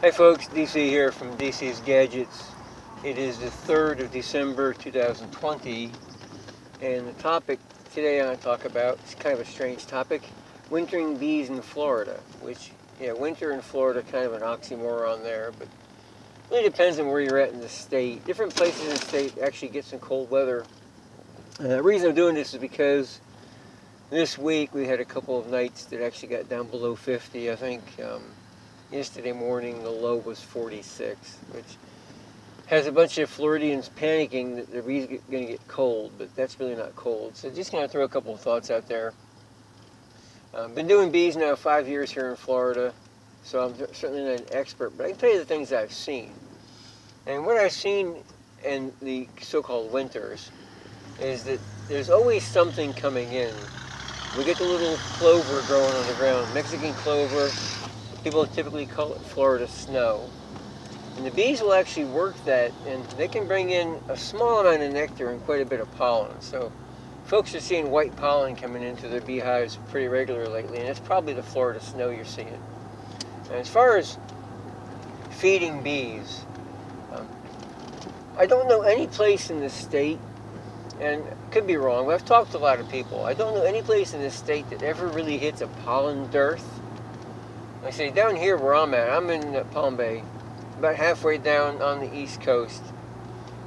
Hi folks, DC here from DC's Gadgets. It is the 3rd of December 2020, and the topic today I want to talk about is kind of a strange topic: wintering bees in Florida. Which, winter in Florida, kind of an oxymoron there, but it really depends on where you're at in the state. Different places in the state actually get some cold weather. The reason I'm doing this is because this week we had a couple of nights that actually got down below 50. I think yesterday morning the low was 46, which has a bunch of Floridians panicking that the bees are going to get cold, but that's really not cold. So just going to throw a couple of thoughts out there. Been doing bees now 5 years here in Florida, so I'm certainly not an expert, but I can tell you the things I've seen. And what I've seen in the so-called winters is that there's always something coming in. We get the little clover growing on the ground, Mexican clover. People typically call it Florida snow. And the bees will actually work that, and they can bring in a small amount of nectar and quite a bit of pollen. So folks are seeing white pollen coming into their beehives pretty regularly lately, and it's probably the Florida snow you're seeing. And as far as feeding bees, I don't know any place in the state, and could be wrong, but I've talked to a lot of people. I don't know any place in the state that ever really hits a pollen dearth. I say down here where I'm at, I'm in Palm Bay, about halfway down on the East Coast,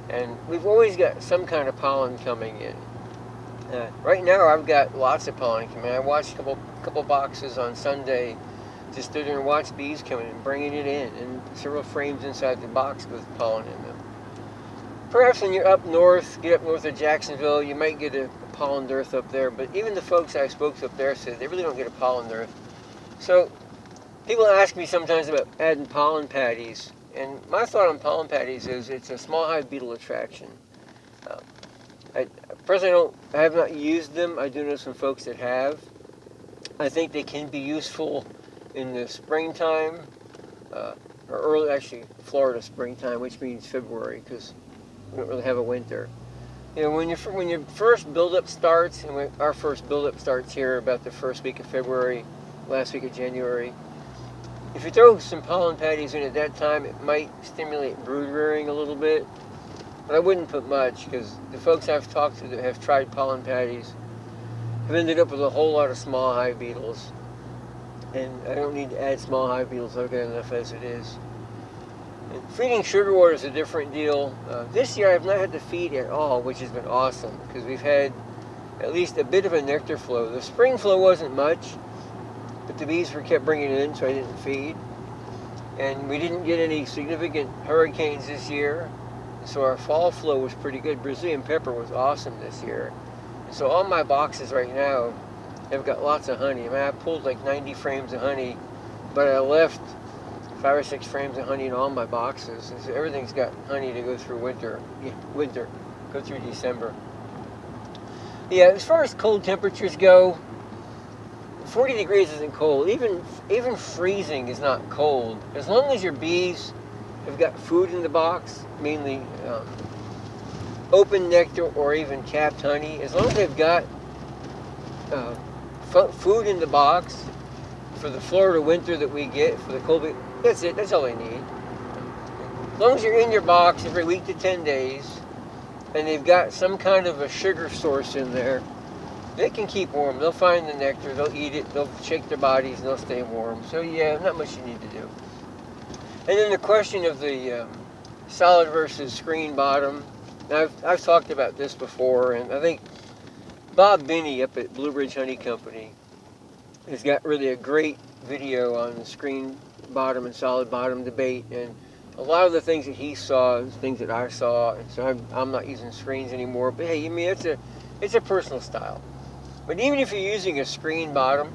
and we've always got some kind of pollen coming in. Right now I've got lots of pollen coming in. I watched a couple boxes on Sunday, just stood there and watched bees coming in, bringing it in, and several frames inside the box with pollen in them. Perhaps when you're up north, get up north of Jacksonville, you might get a pollen dearth up there, but even the folks I spoke to up there said they really don't get a pollen dearth. So people ask me sometimes about adding pollen patties, and my thought on pollen patties is it's a small hive beetle attraction. I personally I have not used them. I do know some folks that have. I think they can be useful in the springtime, or early, actually Florida springtime, which means February, because we don't really have a winter. When your first buildup starts, and our first buildup starts here about the first week of February, last week of January. If you throw some pollen patties in at that time, it might stimulate brood rearing a little bit, but I wouldn't put much, because the folks I've talked to that have tried pollen patties have ended up with a whole lot of small hive beetles, and I don't need to add small hive beetles. I've got enough as it is. And feeding sugar water is a different deal. This year I've not had to feed at all, which has been awesome, because we've had at least a bit of a nectar flow. The spring flow wasn't much, but the bees were kept bringing it in, so I didn't feed. And we didn't get any significant hurricanes this year, so our fall flow was pretty good. Brazilian pepper was awesome this year. And so all my boxes right now have got lots of honey. I mean, I pulled like 90 frames of honey, but I left 5 or 6 frames of honey in all my boxes. And so everything's got honey to go through go through December. Yeah, as far as cold temperatures go, 40 degrees isn't cold. Even freezing is not cold. As long as your bees have got food in the box, mainly open nectar or even capped honey, as long as they've got food in the box for the Florida winter that we get, for the cold, that's it. That's all they need. As long as you're in your box every week to 10 days, and they've got some kind of a sugar source in there, they can keep warm. They'll find the nectar, they'll eat it, they'll shake their bodies, and they'll stay warm. So yeah, not much you need to do. And then the question of the solid versus screen bottom. Now, I've talked about this before, and I think Bob Binney up at Blue Ridge Honey Company has got really a great video on the screen bottom and solid bottom debate, and a lot of the things that he saw is things that I saw, and so I'm not using screens anymore. But hey, I mean, it's a personal style. But even if you're using a screen bottom,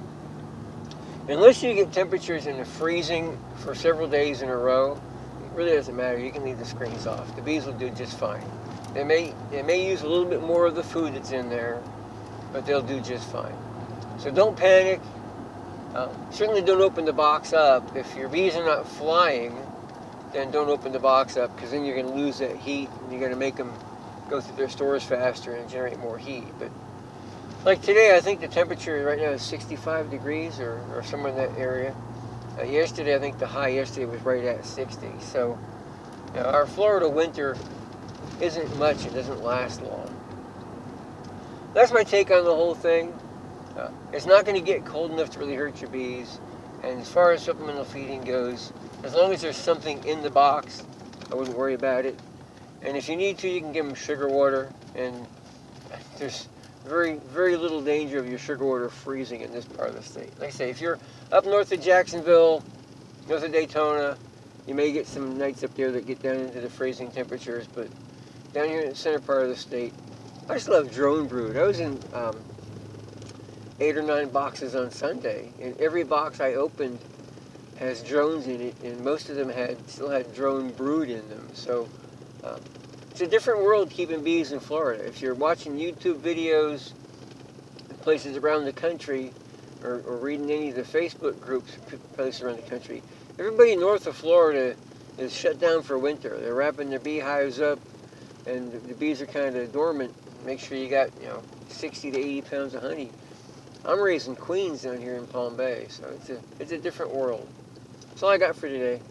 unless you get temperatures in the freezing for several days in a row, it really doesn't matter. You can leave the screens off. The bees will do just fine. They may use a little bit more of the food that's in there, but they'll do just fine. So don't panic. Certainly don't open the box up. If your bees are not flying, then don't open the box up, because then you're going to lose that heat, and you're going to make them go through their stores faster and generate more heat. But like today, I think the temperature right now is 65 degrees or somewhere in that area. Yesterday, I think the high yesterday was right at 60. So our Florida winter isn't much. It doesn't last long. That's my take on the whole thing. It's not going to get cold enough to really hurt your bees. And as far as supplemental feeding goes, as long as there's something in the box, I wouldn't worry about it. And if you need to, you can give them sugar water. And there's very, very little danger of your sugar water freezing in this part of the state. Like I say, if you're up north of Jacksonville, north of Daytona, you may get some nights up there that get down into the freezing temperatures. But down here in the center part of the state, I just love drone brood. I was in 8 or 9 boxes on Sunday, and every box I opened has drones in it, and most of them still had drone brood in them. So it's a different world keeping bees in Florida. If you're watching YouTube videos in places around the country, or reading any of the Facebook groups places around the country, everybody north of Florida is shut down for winter. They're wrapping their beehives up, and the bees are kind of dormant. Make sure you got 60 to 80 pounds of honey. I'm raising queens down here in Palm Bay, so it's a different world. That's all I got for today.